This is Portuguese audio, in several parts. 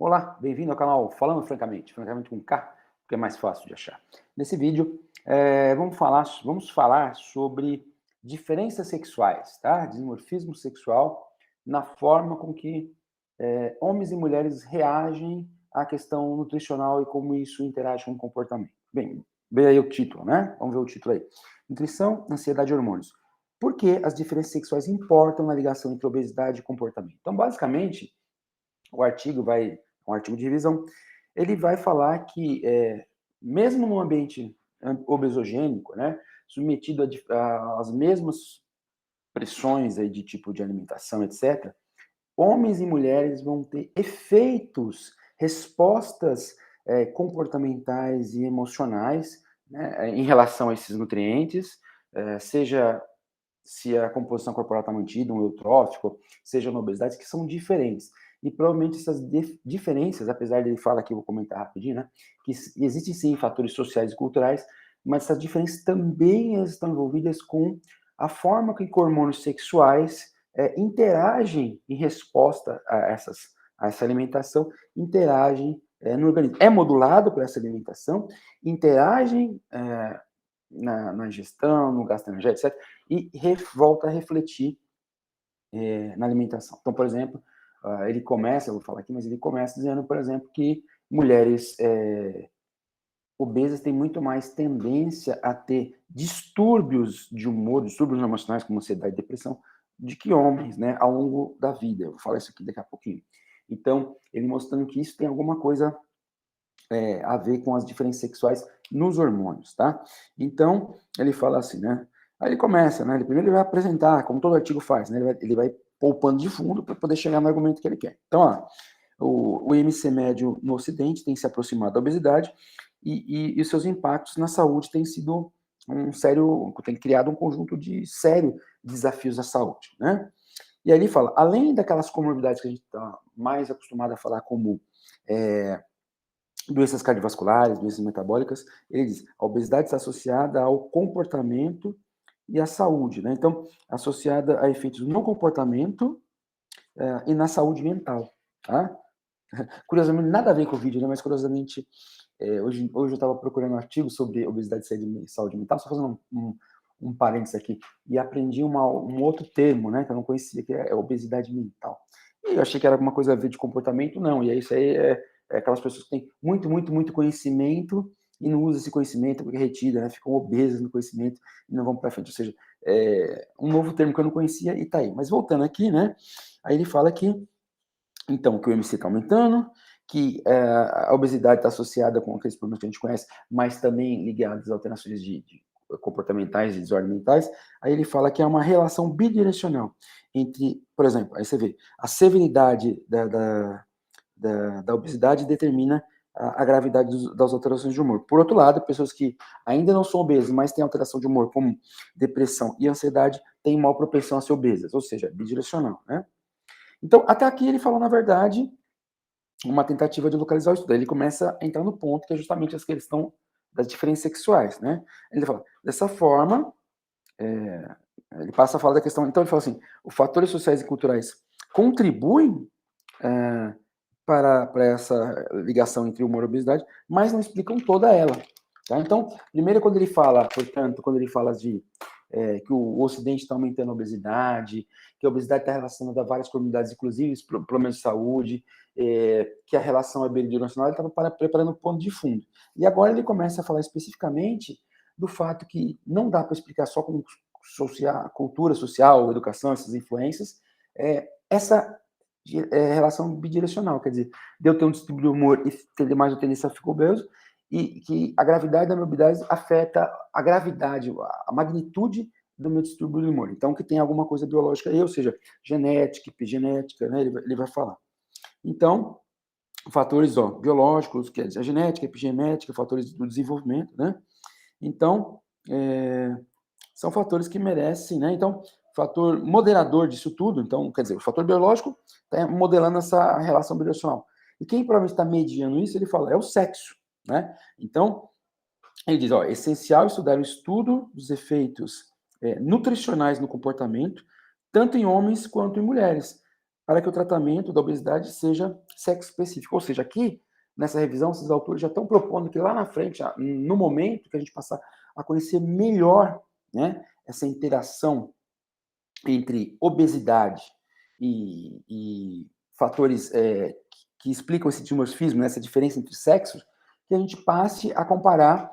Olá, bem-vindo ao canal Falando Francamente, francamente com K, porque é mais fácil de achar. Nesse vídeo, vamos falar sobre diferenças sexuais, tá? Dimorfismo sexual na forma com que homens e mulheres reagem à questão nutricional e como isso interage com o comportamento. Bem, vê aí o título, né? Vamos ver o título aí. Nutrição, ansiedade e hormônios. Por que as diferenças sexuais importam na ligação entre obesidade e comportamento? Então, basicamente, o artigo vai, um artigo de revisão, ele vai falar que mesmo num ambiente obesogênico, né, submetido às mesmas pressões aí de tipo de alimentação, etc., homens e mulheres vão ter efeitos, respostas comportamentais e emocionais, né, em relação a esses nutrientes, seja se a composição corporal está mantida, um eutrófico, seja na obesidade, que são diferentes. E provavelmente essas diferenças, apesar de ele falar aqui, vou comentar rapidinho, né, que existem sim fatores sociais e culturais, mas essas diferenças também estão envolvidas com a forma que hormônios sexuais interagem em resposta a essa alimentação, interagem no organismo. É modulado por essa alimentação, interagem na ingestão, no gasto energético, etc., e volta a refletir na alimentação. Então, por exemplo, ele começa, eu vou falar aqui, mas ele começa dizendo, por exemplo, que mulheres obesas têm muito mais tendência a ter distúrbios de humor, distúrbios emocionais como ansiedade e depressão, do que homens, né, ao longo da vida. Eu vou falar isso aqui daqui a pouquinho. Então, ele mostrando que isso tem alguma coisa a ver com as diferenças sexuais nos hormônios, tá? Então, ele fala assim, né? Aí ele começa, né? Primeiro ele vai apresentar, como todo artigo faz, né? Ele vai poupando de fundo para poder chegar no argumento que ele quer. Então, ó, o IMC médio no Ocidente tem se aproximado da obesidade e os seus impactos na saúde têm sido tem criado um conjunto de sérios desafios à saúde, né? E aí ele fala, além daquelas comorbidades que a gente está mais acostumado a falar como doenças cardiovasculares, doenças metabólicas, ele diz, a obesidade está associada ao comportamento e à saúde, né? Então, associada a efeitos no comportamento e na saúde mental, tá? Curiosamente, nada a ver com o vídeo, né? Mas curiosamente, hoje eu estava procurando um artigo sobre obesidade e saúde mental, só fazendo um parênteses aqui, e aprendi um outro termo, né? Que eu não conhecia, que é obesidade mental. E eu achei que era alguma coisa a ver de comportamento, não. E aí isso aí é aquelas pessoas que têm muito conhecimento e não usam esse conhecimento porque é retida, né? Ficam obesas no conhecimento e não vão para frente. Ou seja, um novo termo que eu não conhecia e tá aí. Mas voltando aqui, né? Aí ele fala que então, que o MC está aumentando, que a obesidade está associada com aqueles problemas que a gente conhece, mas também ligados a alterações de comportamentais e desordens mentais. Aí ele fala que é uma relação bidirecional entre, por exemplo, aí você vê, a severidade da obesidade determina a gravidade das alterações de humor. Por outro lado, pessoas que ainda não são obesas, mas têm alteração de humor, como depressão e ansiedade, têm maior propensão a ser obesas, ou seja, bidirecional, né? Então, até aqui ele falou, na verdade, uma tentativa de localizar o estudo. Aí ele começa a entrar no ponto que é justamente essa questão das diferenças sexuais, né? Ele fala, dessa forma, ele passa a falar da questão, então ele fala assim, os fatores sociais e culturais contribuem para essa ligação entre humor e obesidade, mas não explicam toda ela. Tá? Então, primeiro quando ele fala, portanto, quando ele fala de que o Ocidente está aumentando a obesidade, que a obesidade está relacionada a várias comunidades, inclusive problemas de saúde, que a relação é bidirecional, ele estava preparando um ponto de fundo. E agora ele começa a falar especificamente do fato que não dá para explicar só com cultura social, educação, essas influências, essa relação bidirecional, quer dizer, de eu ter um distúrbio de humor e ter mais tendência a ficar obeso, e que a gravidade da minha obesidade afeta a gravidade, a magnitude do meu distúrbio de humor. Então, que tem alguma coisa biológica aí, ou seja, genética, epigenética, né, ele vai falar. Então, fatores biológicos, que é a genética, a epigenética, fatores do desenvolvimento, né? Então, são fatores que merecem, né? Então, fator moderador disso tudo, então, quer dizer, o fator biológico está modelando essa relação bidirecional. E quem provavelmente está mediando isso, ele fala, é o sexo, né? Então, ele diz, é essencial estudar o estudo dos efeitos nutricionais no comportamento, tanto em homens quanto em mulheres, para que o tratamento da obesidade seja sexo específico. Ou seja, aqui, nessa revisão, esses autores já estão propondo que lá na frente, no momento que a gente passar a conhecer melhor, né, essa interação entre obesidade e fatores que explicam esse dimorfismo, né, essa diferença entre sexos, que a gente passe a comparar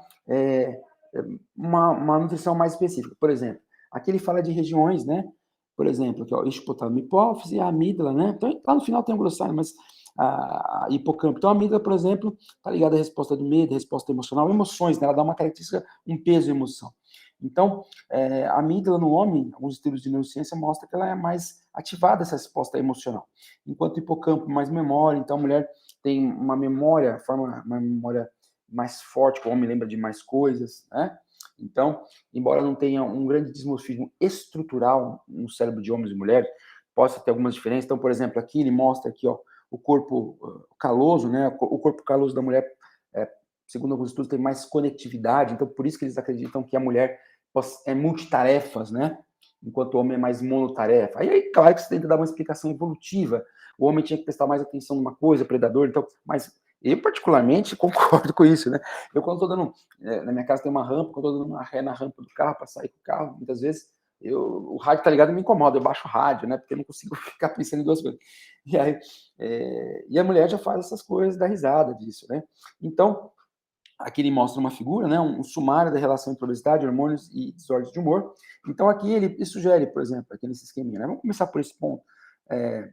uma nutrição mais específica. Por exemplo, aqui ele fala de regiões, né? Por exemplo, aqui, ó, hipotálamo, hipófise, a amígdala, né? Então, lá no final tem o glossário, mas a hipocampo. Então, a amígdala, por exemplo, está ligada à resposta do medo, à resposta emocional, emoções, né? Ela dá uma característica, um peso e emoção. Então, a amígdala no homem, alguns estudos de neurociência mostram que ela é mais ativada, essa resposta emocional. Enquanto o hipocampo, mais memória, então a mulher tem uma memória, forma uma memória mais forte, que o homem lembra de mais coisas, né? Então, embora não tenha um grande dimorfismo estrutural no cérebro de homens e mulheres, possa ter algumas diferenças. Então, por exemplo, aqui ele mostra aqui, ó, o corpo caloso, né? O corpo caloso da mulher, segundo alguns estudos, tem mais conectividade. Então, por isso que eles acreditam que a mulher é multitarefas, né? Enquanto o homem é mais monotarefa. Aí, claro que você tem que dar uma explicação evolutiva. O homem tinha que prestar mais atenção numa coisa, predador, então, mas eu, particularmente, concordo com isso, né? Eu, quando estou dando. Na minha casa tem uma rampa, quando estou dando uma ré na rampa do carro, para sair com o carro, muitas vezes o rádio tá ligado me incomoda, eu baixo o rádio, né? Porque eu não consigo ficar pensando em duas coisas. E aí, e a mulher já faz essas coisas, dá risada disso, né? Então, aqui ele mostra uma figura, né, um sumário da relação entre obesidade, hormônios e desordens de humor. Então, aqui ele sugere, por exemplo, aqui nesse esqueminha, né, vamos começar por esse ponto,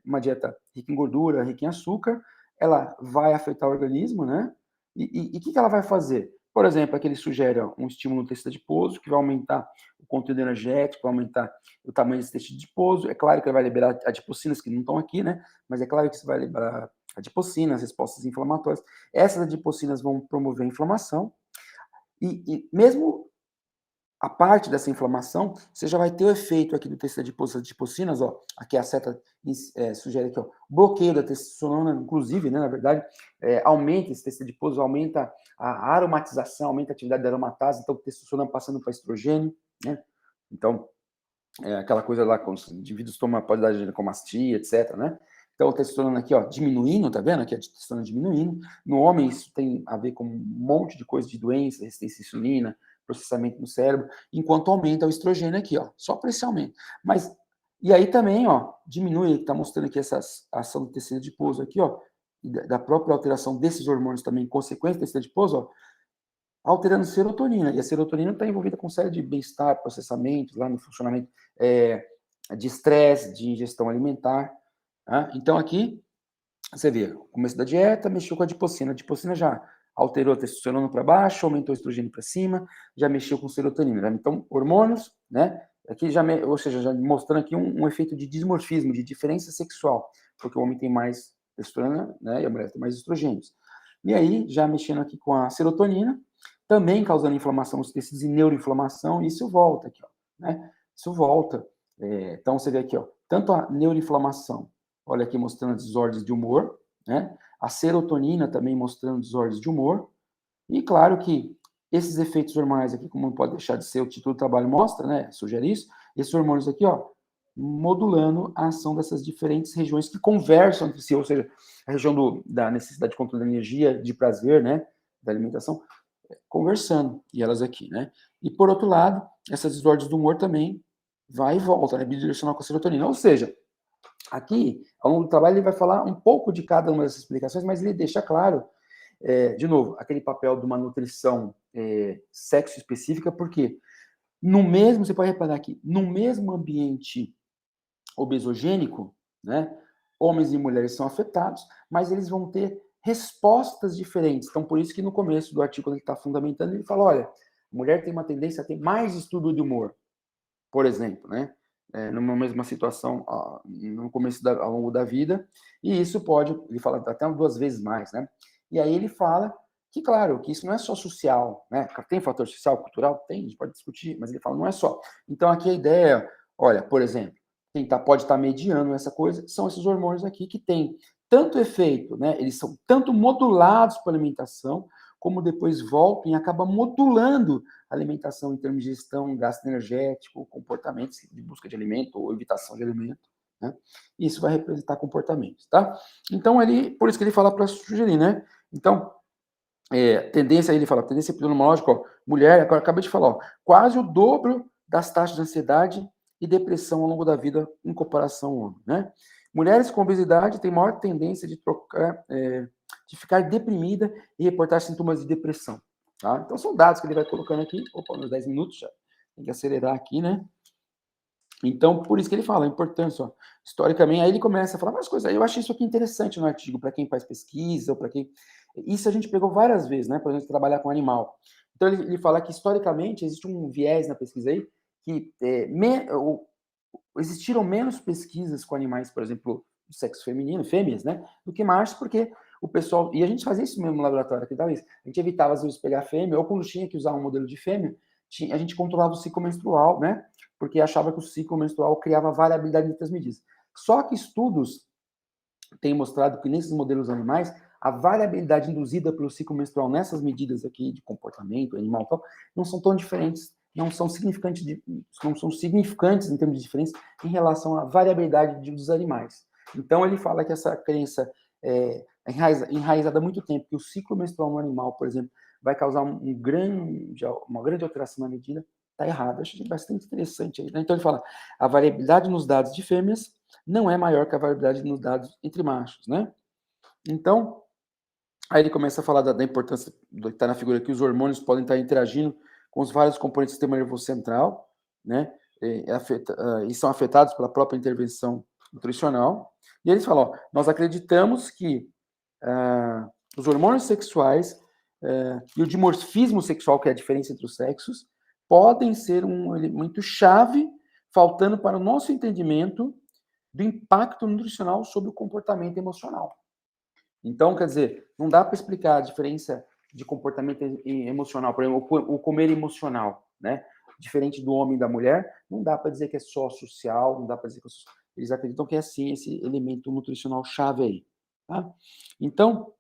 uma dieta rica em gordura, rica em açúcar, ela vai afetar o organismo, né, e o que ela vai fazer? Por exemplo, aqui ele sugere um estímulo no tecido adiposo, que vai aumentar o conteúdo energético, vai aumentar o tamanho desse tecido adiposo. É claro que ele vai liberar adipocinas, que não estão aqui, né, mas é claro que isso vai liberar adipocinas, respostas inflamatórias. Essas adipocinas vão promover a inflamação e mesmo a parte dessa inflamação, você já vai ter o efeito aqui do tecido adiposo, adipocinas, ó, aqui a seta sugere aqui, ó, bloqueio da testosterona, inclusive, né, na verdade, aumenta esse tecido adiposo, aumenta a aromatização, aumenta a atividade da aromatase, então testosterona passando para estrogênio, né, então, aquela coisa lá, quando os indivíduos tomam, pode dar ginecomastia, etc, né, então, a testosterona aqui, ó, diminuindo, tá vendo? Aqui a testosterona diminuindo. No homem, isso tem a ver com um monte de coisa de doença, resistência à insulina, processamento no cérebro, enquanto aumenta o estrogênio aqui, ó, só por esse aumento. Mas, e aí também, ó, diminui, está mostrando aqui essa ação do tecido adiposo aqui, ó, da própria alteração desses hormônios também, consequência do tecido adiposo, ó, alterando serotonina. E a serotonina está envolvida com série de bem-estar, processamento, lá no funcionamento de estresse, de ingestão alimentar. Tá? Então, aqui, você vê, o começo da dieta, mexeu com a adipocina. A adipocina já alterou a testosterona para baixo, aumentou o estrogênio para cima, já mexeu com serotonina. Né? Então, hormônios, né? Aqui já, ou seja, já mostrando aqui um efeito de dismorfismo, de diferença sexual, porque o homem tem mais testosterona, né? E a mulher tem mais estrogênios. E aí, já mexendo aqui com a serotonina, também causando inflamação nos tecidos e neuroinflamação, e isso volta aqui, ó, né? Isso volta. Então, você vê aqui, ó, tanto a neuroinflamação, olha aqui mostrando desordens de humor, né? A serotonina também mostrando desordens de humor. E claro que esses efeitos hormonais aqui, como não pode deixar de ser, o título do trabalho mostra, né? Sugere isso. Esses hormônios aqui, ó, modulando a ação dessas diferentes regiões que conversam entre si, ou seja, a região da necessidade de controle da energia, de prazer, né? Da alimentação, conversando, e elas aqui, né? E por outro lado, essas desordens do humor também vai e volta, né? Bidirecional com a serotonina. Ou seja, aqui, ao longo do trabalho, ele vai falar um pouco de cada uma dessas explicações, mas ele deixa claro, de novo, aquele papel de uma nutrição sexo específica, porque no mesmo, você pode reparar aqui, no mesmo ambiente obesogênico, né, homens e mulheres são afetados, mas eles vão ter respostas diferentes. Então, por isso que no começo do artigo ele está fundamentando, ele fala, olha, a mulher tem uma tendência a ter mais distúrbio de humor, por exemplo, né? Numa mesma situação no começo, ao longo da vida, e isso pode, ele fala até 2 vezes mais, né? E aí ele fala que, claro, que isso não é só social, né? Tem fator social, cultural? Tem, a gente pode discutir, mas ele fala, não é só. Então, aqui a ideia, olha, por exemplo, quem pode estar mediando essa coisa são esses hormônios aqui que têm tanto efeito, né? Eles são tanto modulados pela alimentação, como depois voltam e acabam modulando alimentação em termos de gestão, gasto energético, comportamentos de busca de alimento ou evitação de alimento, né? Isso vai representar comportamentos, tá? Então, por isso que ele fala para sugerir, né? Então, tendência, ele fala, tendência epidemiológica, ó, mulher, agora acabei de falar, ó, quase o dobro das taxas de ansiedade e depressão ao longo da vida em comparação ao homem, né? Mulheres com obesidade têm maior tendência de ficar deprimida e reportar sintomas de depressão, tá? Então, são dados que ele vai colocando aqui. Opa, nos 10 minutos já. Tem que acelerar aqui, né? Então, por isso que ele fala a importância, ó, historicamente, aí ele começa a falar umas coisas. Eu achei isso aqui interessante no artigo, para quem faz pesquisa, ou para quem. Isso a gente pegou várias vezes, né? Por exemplo, trabalhar com animal. Então, ele fala que historicamente existe um viés na pesquisa aí, que existiram menos pesquisas com animais, por exemplo, do sexo feminino, fêmeas, né? Do que machos, porque o pessoal. E a gente fazia isso mesmo no laboratório, que talvez. A gente evitava, às vezes, pegar fêmea, ou quando tinha que usar um modelo de fêmea, a gente controlava o ciclo menstrual, né? Porque achava que o ciclo menstrual criava variabilidade entre as medidas. Só que estudos têm mostrado que nesses modelos animais, a variabilidade induzida pelo ciclo menstrual nessas medidas aqui de comportamento animal e tal, não são tão diferentes, não são significantes em termos de diferença em relação à variabilidade dos animais. Então ele fala que essa crença enraizada há muito tempo, que o ciclo menstrual no animal, por exemplo, vai causar uma grande alteração na medida, está errado. Achei bastante interessante aí, né? Então ele fala, a variabilidade nos dados de fêmeas não é maior que a variabilidade nos dados entre machos, né? Então, aí ele começa a falar da importância do que está na figura aqui, os hormônios podem estar interagindo com os vários componentes do sistema nervoso central, né? E são afetados pela própria intervenção nutricional. E eles falam, ó, nós acreditamos que os hormônios sexuais e o dimorfismo sexual, que é a diferença entre os sexos, podem ser um elemento chave, faltando para o nosso entendimento do impacto nutricional sobre o comportamento emocional. Então, quer dizer, não dá para explicar a diferença de comportamento emocional, por exemplo, o comer emocional, né? Diferente do homem e da mulher, não dá para dizer que é só social, não dá para dizer que eles acreditam que é sim esse elemento nutricional chave aí, tá? Então,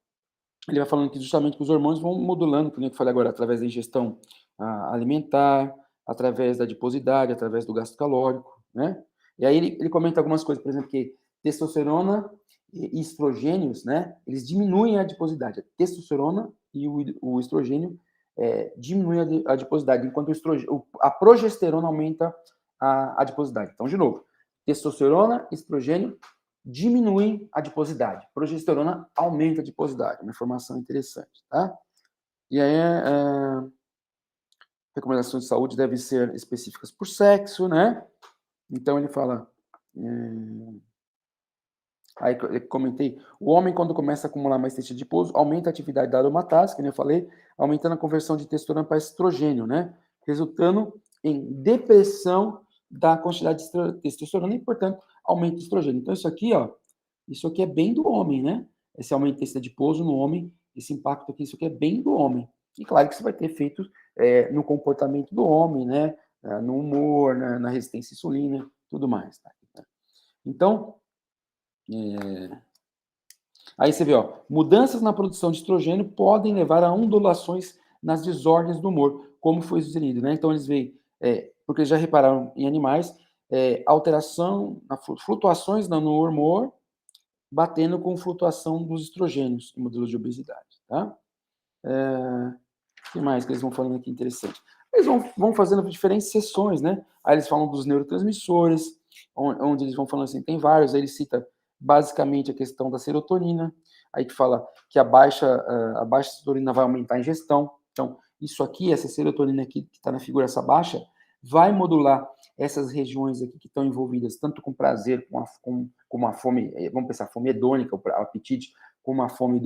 ele vai falando que justamente que os hormônios vão modulando, como eu falei agora, através da ingestão alimentar, através da adiposidade, através do gasto calórico, né? E aí ele comenta algumas coisas, por exemplo, que testosterona e estrogênios, né? Eles diminuem a adiposidade. A testosterona e o estrogênio diminuem a adiposidade, enquanto a progesterona aumenta a adiposidade. Então, de novo, testosterona, estrogênio diminuem a adiposidade. Progesterona aumenta a adiposidade. Uma informação interessante, tá? E aí, recomendações de saúde devem ser específicas por sexo, né? Então, ele fala... Aí, eu comentei, o homem, quando começa a acumular mais tecido adiposo, aumenta a atividade da aromatase, que eu falei, aumentando a conversão de testosterona para estrogênio, né? Resultando em depressão da quantidade de testosterona e, portanto, aumento de estrogênio. Então, isso aqui é bem do homem, né? Esse aumento de tecido adiposo no homem, esse impacto aqui, isso aqui é bem do homem. E claro que isso vai ter efeitos no comportamento do homem, né? No humor, na resistência à insulina, tudo mais. Tá? Então, aí você vê, ó, mudanças na produção de estrogênio podem levar a ondulações nas desordens do humor, como foi sugerido, né? Então eles veem, porque eles já repararam em animais, alteração, flutuações no humor, batendo com flutuação dos estrogênios em modelos de obesidade, tá? O que mais que eles vão falando aqui interessante? Eles vão fazendo diferentes sessões, né? Aí eles falam dos neurotransmissores, onde eles vão falando assim, tem vários, aí ele cita basicamente a questão da serotonina, aí que fala que a baixa serotonina vai aumentar a ingestão. Então, isso aqui, essa serotonina aqui que está na figura, essa baixa, vai modular essas regiões aqui que estão envolvidas tanto com prazer, com a fome, vamos pensar, fome hedônica, o apetite, como a fome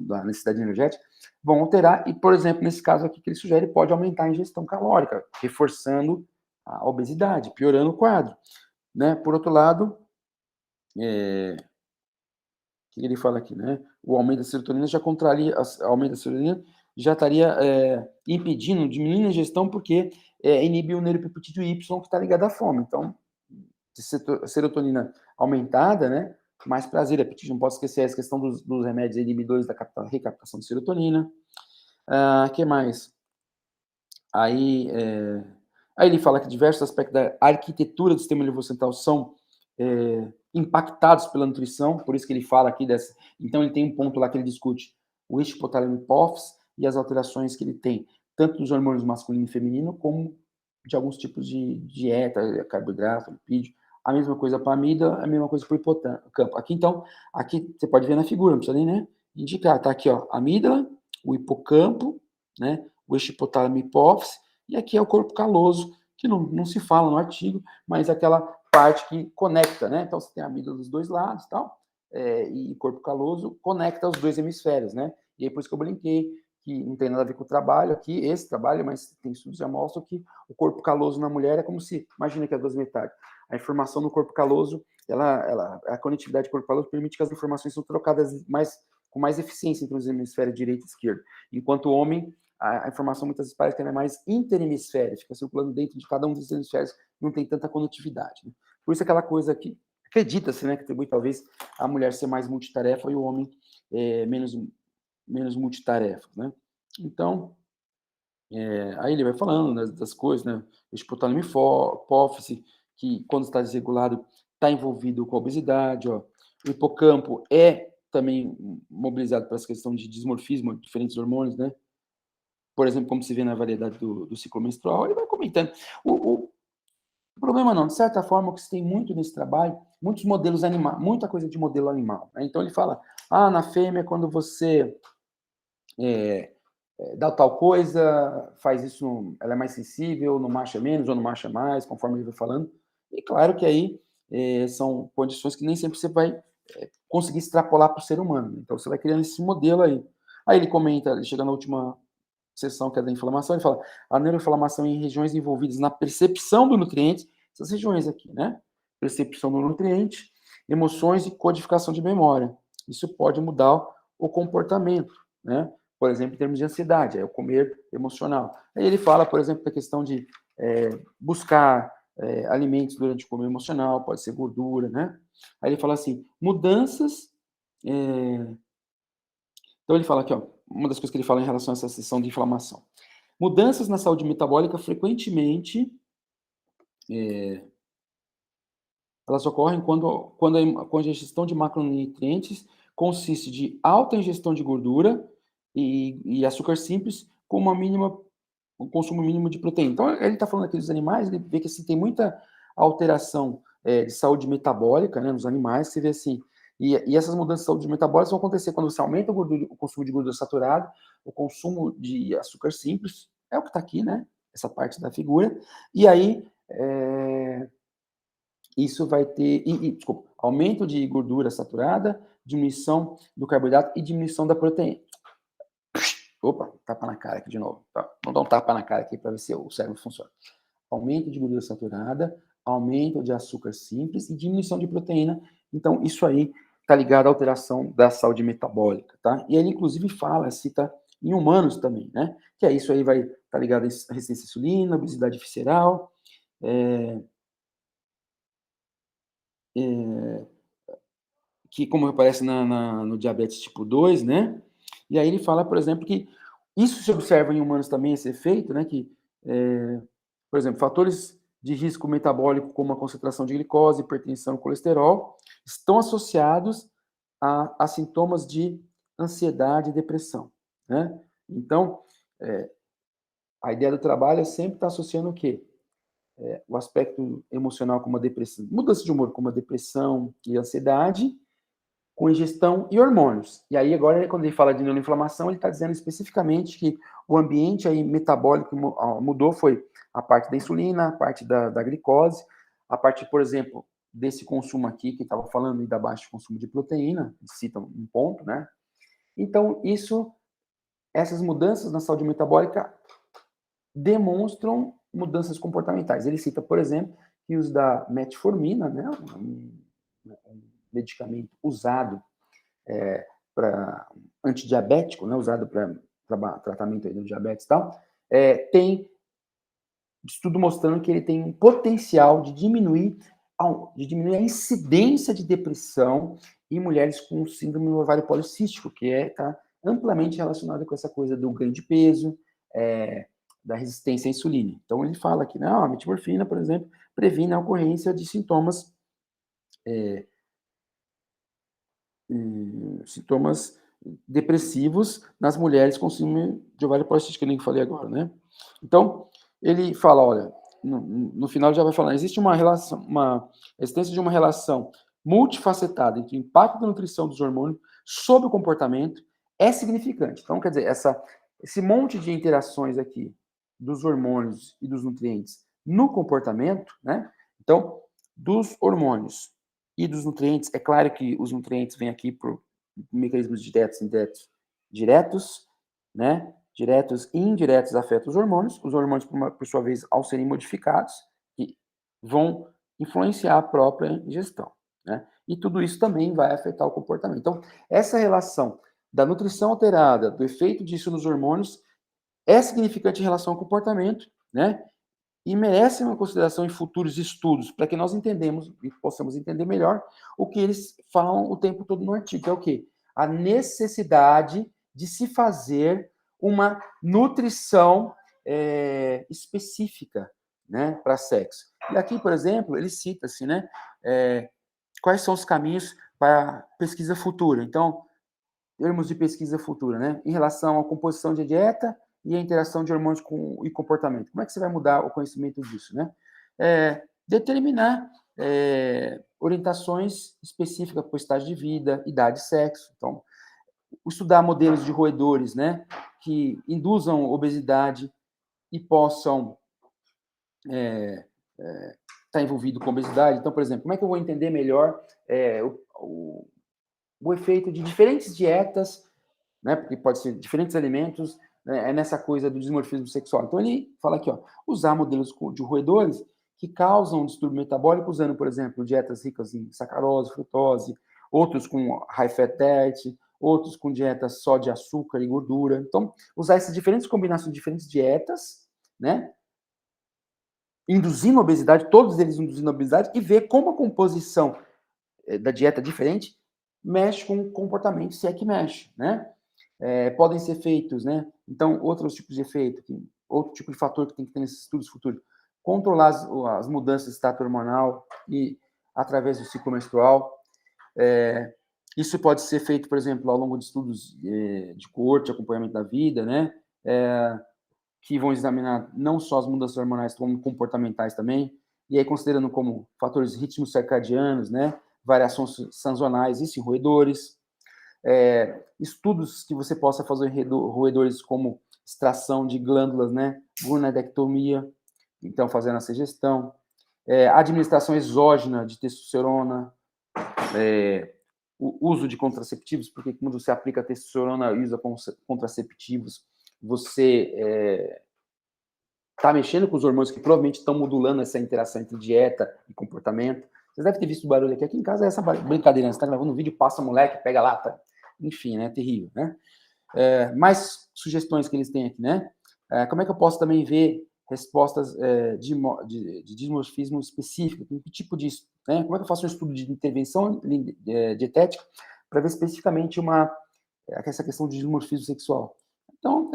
da necessidade energética, vão alterar, e, por exemplo, nesse caso aqui que ele sugere, pode aumentar a ingestão calórica, reforçando a obesidade, piorando o quadro. Né? Por outro lado, o que ele fala aqui, né? O aumento da serotonina já contraria, aumento da serotonina já estaria impedindo, diminuindo a ingestão, porque inibe o neuropeptídeo Y, que está ligado à fome. Então, serotonina aumentada, né? Mais prazer, apetite. Não pode esquecer essa questão dos remédios inibidores da recaptação de serotonina. Que mais? Aí ele fala que diversos aspectos da arquitetura do sistema nervoso central são impactados pela nutrição, por isso que ele fala aqui dessa. Então, ele tem um ponto lá que ele discute o eixo hipotálamo-hipófise e as alterações que ele tem, tanto dos hormônios masculino e feminino, como de alguns tipos de dieta, carboidrato, lipídio. A mesma coisa para a amígdala, a mesma coisa para o hipocampo. Aqui, então, aqui você pode ver na figura, não precisa nem, né, indicar. Tá aqui, ó, a amígdala, o hipocampo, né, o eixo hipotálamo-hipófise, e aqui é o corpo caloso, que não se fala no artigo, mas aquela parte que conecta, né? Então, você tem a amígdala dos dois lados e tal, e corpo caloso conecta os dois hemisférios, né? E aí, por isso que eu brinquei, que não tem nada a ver com o trabalho aqui, esse trabalho, mas tem estudos que já mostram que o corpo caloso na mulher é como se, imagina que é duas metades, a informação no corpo caloso, a conectividade do corpo caloso permite que as informações sejam trocadas com mais eficiência entre os hemisférios direito e esquerdo, enquanto o homem, a informação muitas vezes parece que ela é mais interhemisférica, fica circulando dentro de cada um dos hemisférios, não tem tanta conectividade. Né? Por isso aquela coisa que acredita-se, né, que atribui talvez a mulher ser mais multitarefa e o homem menos multitarefa, né? Então, aí ele vai falando, né, das coisas, né? O hipotálamo hipófise, que quando está desregulado, está envolvido com a obesidade, ó. O hipocampo é também mobilizado para essa questão de dismorfismo, diferentes hormônios, né? Por exemplo, como se vê na variedade do ciclo menstrual, ele vai comentando. O problema não, de certa forma, o que se tem muito nesse trabalho, muitos modelos animais, muita coisa de modelo animal. Né? Então ele fala, na fêmea, quando você dá tal coisa, faz isso, ela é mais sensível, no macho é menos, ou no macho é mais, conforme ele vai falando. E claro que aí são condições que nem sempre você vai conseguir extrapolar para o ser humano. Então você vai criando esse modelo aí. Aí ele comenta, ele chega na última seção que é da inflamação, ele fala a neuroinflamação em regiões envolvidas na percepção do nutriente, essas regiões aqui, né? Percepção do nutriente, emoções e codificação de memória. Isso pode mudar o comportamento, né? Por exemplo, em termos de ansiedade, é o comer emocional. Aí ele fala, por exemplo, da questão de buscar alimentos durante o comer emocional, pode ser gordura, né? Aí ele fala assim, mudanças... Então ele fala aqui, ó, uma das coisas que ele fala em relação a essa seção de inflamação. Mudanças na saúde metabólica frequentemente elas ocorrem quando a ingestão de macronutrientes consiste de alta ingestão de gordura e açúcar simples com um consumo mínimo de proteína. Então, ele está falando aqui dos animais, ele vê que assim, tem muita alteração de saúde metabólica, né, nos animais, você vê assim, e essas mudanças de saúde metabólica vão acontecer quando você aumenta o consumo de gordura saturada, o consumo de açúcar simples, é o que está aqui, né, essa parte da figura, e aí isso vai ter, desculpa, aumento de gordura saturada, diminuição do carboidrato e diminuição da proteína. Opa, tapa na cara aqui de novo. Tá? Vamos dar um tapa na cara aqui para ver se o cérebro funciona. Aumento de gordura saturada, aumento de açúcar simples e diminuição de proteína. Então, isso aí está ligado à alteração da saúde metabólica, tá? E ele, inclusive, fala, cita em humanos também, né? Que é isso aí vai estar tá ligado à resistência à insulina, obesidade visceral, que como aparece no diabetes tipo 2, né? E aí ele fala, por exemplo, que isso se observa em humanos também, esse efeito, né? Que, por exemplo, fatores de risco metabólico como a concentração de glicose, hipertensão e colesterol estão associados a sintomas de ansiedade e depressão, né? Então, a ideia do trabalho é sempre estar associando o quê? O aspecto emocional como a depressão, mudança de humor como a depressão e a ansiedade, com ingestão e hormônios. E aí, agora, quando ele fala de neuroinflamação, ele está dizendo especificamente que o ambiente aí metabólico mudou, foi a parte da insulina, a parte da glicose, a parte, por exemplo, desse consumo aqui, que estava falando, e da baixo consumo de proteína, cita um ponto, né? Então, essas mudanças na saúde metabólica demonstram mudanças comportamentais. Ele cita, por exemplo, que os da metformina, né, um medicamento usado para antidiabético, né, usado para tratamento aí do diabetes e tal, tem estudo mostrando que ele tem um potencial de diminuir a incidência de depressão em mulheres com síndrome do ovário policístico, que está amplamente relacionado com essa coisa do ganho de peso, da resistência à insulina. Então, ele fala que a metmorfina, por exemplo, previne a ocorrência de sintomas sintomas depressivos nas mulheres com síndrome de ovário policístico, que nem falei agora, né? Então, ele fala, olha, no final já vai falar, existe uma relação, uma existência de uma relação multifacetada entre o impacto da nutrição dos hormônios sobre o comportamento é significante. Então, quer dizer, esse monte de interações aqui dos hormônios e dos nutrientes no comportamento, né? Então, dos hormônios e dos nutrientes, é claro que os nutrientes vêm aqui por mecanismos diretos e indiretos. Diretos, né? Diretos e indiretos afetam os hormônios, por sua vez, ao serem modificados, que vão influenciar a própria ingestão, né? E tudo isso também vai afetar o comportamento. Então, essa relação da nutrição alterada, do efeito disso nos hormônios, é significante em relação ao comportamento, né? E merece uma consideração em futuros estudos, para que nós entendamos e possamos entender melhor o que eles falam o tempo todo no artigo, que é o quê? A necessidade de se fazer uma nutrição específica, né, para sexo. E aqui, por exemplo, ele cita-se, né, quais são os caminhos para pesquisa futura. Então, termos de pesquisa futura, né? Em relação à composição de dieta e a interação de hormônios e comportamento. Como é que você vai mudar o conhecimento disso, né? Determinar orientações específicas para o estágio de vida, idade e sexo. Então, estudar modelos de roedores, né? Que induzam obesidade e possam estar envolvido com obesidade. Então, por exemplo, como é que eu vou entender melhor o efeito de diferentes dietas, né? Porque pode ser diferentes alimentos, né? É nessa coisa do dimorfismo sexual. Então ele fala aqui, ó, usar modelos de roedores que causam distúrbio metabólico usando, por exemplo, dietas ricas em sacarose, frutose, outros com high fat diet, outros com dietas só de açúcar e gordura. Então, usar essas diferentes combinações de diferentes dietas, né? Induzindo a obesidade, todos eles induzindo a obesidade, e ver como a composição da dieta diferente mexe com o comportamento, se é que mexe, né? Podem ser feitos, né? Então, outros tipos de efeito, outro tipo de fator que tem que ter nesses estudos futuros, controlar as mudanças de status hormonal e através do ciclo menstrual. Isso pode ser feito, por exemplo, ao longo de estudos de coorte, acompanhamento da vida, né? Que vão examinar não só as mudanças hormonais, como comportamentais também, e aí considerando como fatores ritmos circadianos, né? Variações sazonais, isso em roedores. Estudos que você possa fazer em roedores como extração de glândulas, né? Gonadectomia, então fazendo essa gestão. Administração exógena de testosterona, o uso de contraceptivos, porque quando você aplica testosterona e usa contraceptivos, você está mexendo com os hormônios que provavelmente estão modulando essa interação entre dieta e comportamento. Vocês devem ter visto o barulho aqui. Aqui em casa é essa brincadeira. Você está gravando um vídeo, passa moleque, pega lata. Enfim, né? Terrível, né? Mais sugestões que eles têm aqui, né? Como é que eu posso também ver respostas de dimorfismo específico? Que tipo disso? Né? Como é que eu faço um estudo de intervenção dietética para ver especificamente essa questão de dimorfismo sexual? Então,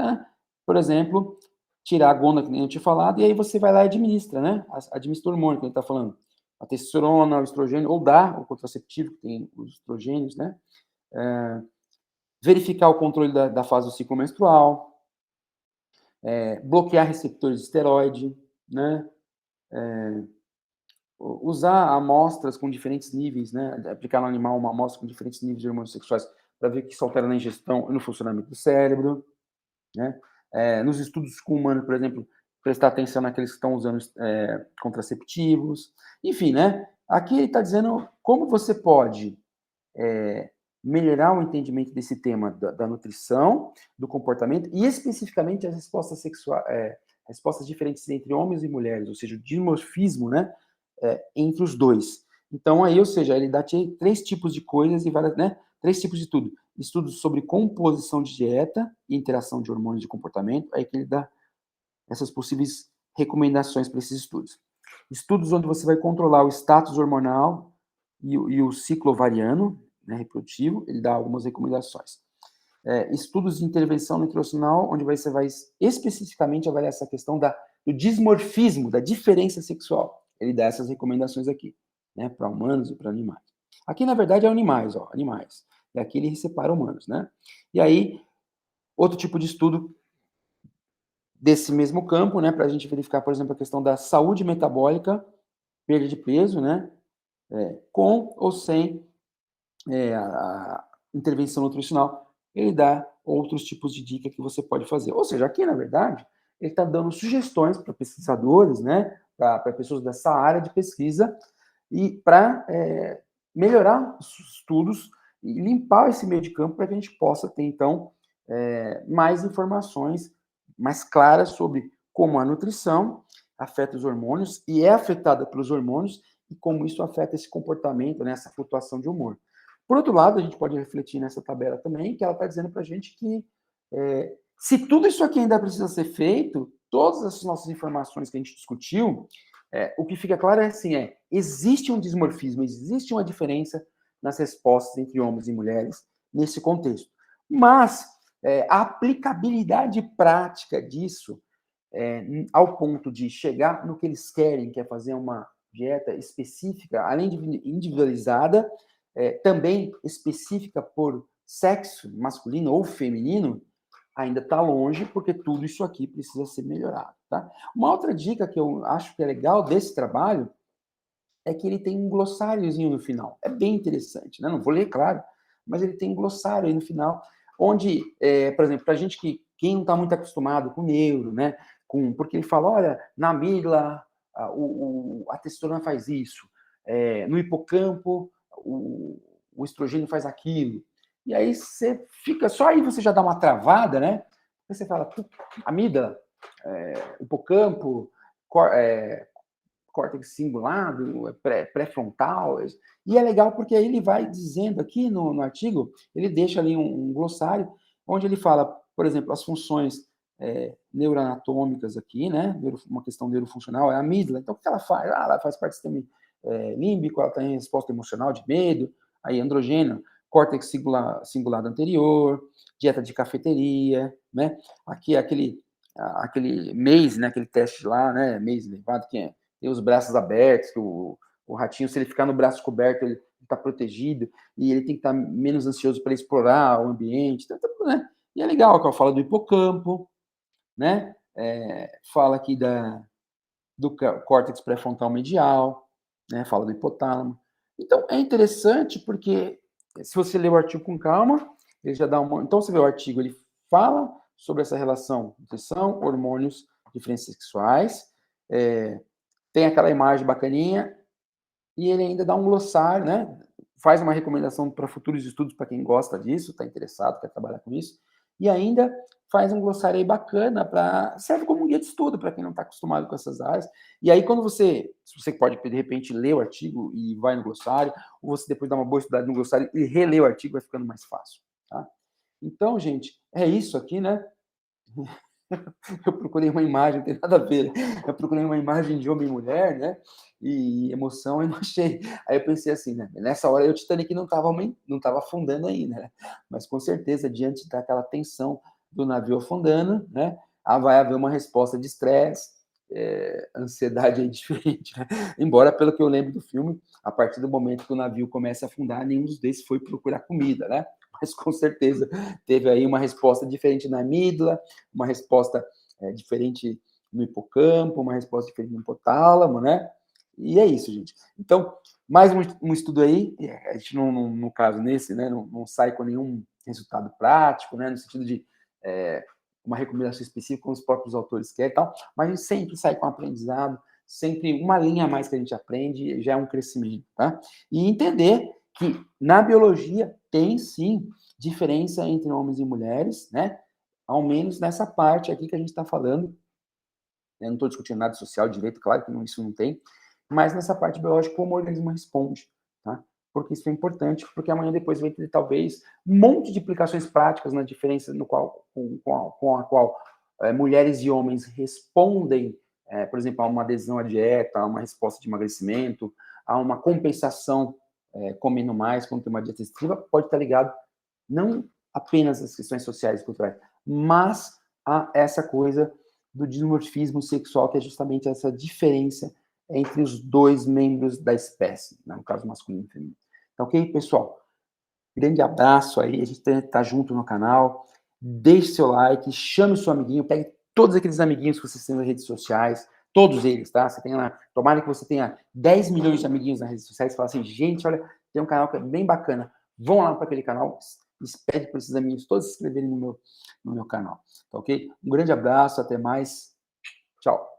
por exemplo, tirar a gona, que nem eu tinha falado, e aí você vai lá e administra, né? Administra o hormônio que a gente está falando. A testosterona, o estrogênio, ou dá o contraceptivo, que tem os estrogênios, né? Verificar o controle da fase do ciclo menstrual, bloquear receptores de esteroide, né? Usar amostras com diferentes níveis, né? Aplicar no animal uma amostra com diferentes níveis de hormônios sexuais para ver que isso altera na ingestão e no funcionamento do cérebro, né? Nos estudos com humanos, por exemplo, prestar atenção naqueles que estão usando contraceptivos, enfim, né? Aqui ele está dizendo como você pode melhorar o entendimento desse tema da nutrição, do comportamento e especificamente as respostas sexuais, respostas diferentes entre homens e mulheres, ou seja, o dimorfismo, né, entre os dois. Então aí, ou seja, ele dá 3 tipos de coisas e várias, né, 3 tipos de tudo. Estudos sobre composição de dieta e interação de hormônios de comportamento, aí que ele dá essas possíveis recomendações para esses estudos. Estudos onde você vai controlar o status hormonal e o ciclo ovariano, né, reprodutivo, ele dá algumas recomendações. Estudos de intervenção nutricional, onde você vai especificamente avaliar essa questão do dismorfismo, da diferença sexual. Ele dá essas recomendações aqui, né, para humanos e para animais. Aqui, na verdade, é animais, ó, animais. e aqui ele separa humanos, né? E aí, outro tipo de estudo desse mesmo campo, né, para a gente verificar, por exemplo, a questão da saúde metabólica, perda de peso, né, com ou sem a intervenção nutricional, ele dá outros tipos de dica que você pode fazer. Ou seja, aqui, na verdade, ele está dando sugestões para pesquisadores, né, para pessoas dessa área de pesquisa, e para melhorar os estudos e limpar esse meio de campo para que a gente possa ter, então, mais informações mais claras sobre como a nutrição afeta os hormônios e é afetada pelos hormônios e como isso afeta esse comportamento, né, essa flutuação de humor. Por outro lado, a gente pode refletir nessa tabela também, que ela está dizendo para a gente que se tudo isso aqui ainda precisa ser feito, todas essas nossas informações que a gente discutiu, o que fica claro é assim, existe um dimorfismo, existe uma diferença nas respostas entre homens e mulheres nesse contexto. Mas a aplicabilidade prática disso, ao ponto de chegar no que eles querem, que é fazer uma dieta específica, além de individualizada, também específica por sexo masculino ou feminino, ainda está longe, porque tudo isso aqui precisa ser melhorado. Tá? Uma outra dica que eu acho que é legal desse trabalho é que ele tem um glossáriozinho no final. É bem interessante, né? Não vou ler, claro, mas ele tem um glossário aí no final, onde, por exemplo, para gente quem não está muito acostumado com neuro, né? Porque ele fala, olha, na amígdala a testosterona faz isso, no hipocampo o estrogênio faz aquilo. E aí você fica, só aí você já dá uma travada, né? Aí você fala, amígdala, hipocampo, córtex cingulado, pré-frontal. E é legal porque aí ele vai dizendo aqui no artigo, ele deixa ali um glossário, onde ele fala, por exemplo, as funções neuroanatômicas aqui, né? Uma questão neurofuncional, é a amígdala. Então, o que ela faz? Ela faz parte do sistema límbico, ela tem resposta emocional de medo, aí androgênio, córtex cingulado anterior, dieta de cafeteria, né? Aqui aquele Maze, né? Aquele teste lá, né? Maze elevado, que tem os braços abertos, que o ratinho, se ele ficar no braço coberto, ele está protegido, e ele tem que estar menos ansioso para explorar o ambiente, né? E é legal que ela fala do hipocampo, né? Fala aqui do córtex pré-frontal medial, né? Fala do hipotálamo. Então, é interessante porque, se você ler o artigo com calma, ele já dá uma... Então, você vê o artigo, ele fala sobre essa relação nutrição, hormônios, diferenças sexuais, tem aquela imagem bacaninha, e ele ainda dá um glossário, né? Faz uma recomendação para futuros estudos para quem gosta disso, está interessado, quer trabalhar com isso, e ainda faz um glossário aí bacana serve como um guia de estudo para quem não está acostumado com essas áreas. E aí, quando você pode, de repente, ler o artigo e vai no glossário, ou você depois dá uma boa estudada no glossário e relê o artigo, vai ficando mais fácil, tá? Então, gente, é isso aqui, né? Eu procurei uma imagem, não tem nada a ver. Eu procurei uma imagem de homem e mulher, né? E emoção, e não achei. Aí eu pensei assim, né? Nessa hora o Titanic não estava afundando ainda, né? Mas com certeza, diante daquela tensão do navio afundando, né? Vai haver uma resposta de estresse, ansiedade aí diferente, né? Embora, pelo que eu lembro do filme, a partir do momento que o navio começa a afundar, nenhum dos dois foi procurar comida, né? Mas com certeza teve aí uma resposta diferente na amígdala, uma resposta diferente no hipocampo, uma resposta diferente no hipotálamo, né? E é isso, gente. Então, mais um estudo aí, a gente no caso nesse, né, não sai com nenhum resultado prático, né, no sentido de uma recomendação específica como os próprios autores querem e tal, mas a gente sempre sai com aprendizado, sempre uma linha a mais que a gente aprende já é um crescimento, tá? E entender que na biologia tem sim diferença entre homens e mulheres, né? Ao menos nessa parte aqui que a gente está falando. Eu não estou discutindo nada social, direito, claro que isso não tem, mas nessa parte biológica, como o organismo responde, tá? Porque isso é importante, porque amanhã depois vai ter, talvez, um monte de implicações práticas na diferença com a qual mulheres e homens respondem, por exemplo, a uma adesão à dieta, a uma resposta de emagrecimento, a uma compensação comendo mais quando tem uma dieta restritiva, pode estar ligado não apenas às questões sociais e culturais, mas a essa coisa do dimorfismo sexual, que é justamente essa diferença entre os dois membros da espécie, né, no caso masculino e feminino. Então, ok, pessoal? grande abraço aí, a gente tá junto no canal. Deixe seu like, chame o seu amiguinho, pegue todos aqueles amiguinhos que vocês têm nas redes sociais, todos eles, tá? Você tem lá, tomara que você tenha 10 milhões de amiguinhos nas redes sociais e fala assim, gente, olha, tem um canal que é bem bacana, vão lá para aquele canal, pede para esses amigos todos se inscreverem no meu canal, tá ok? Um grande abraço, até mais, tchau.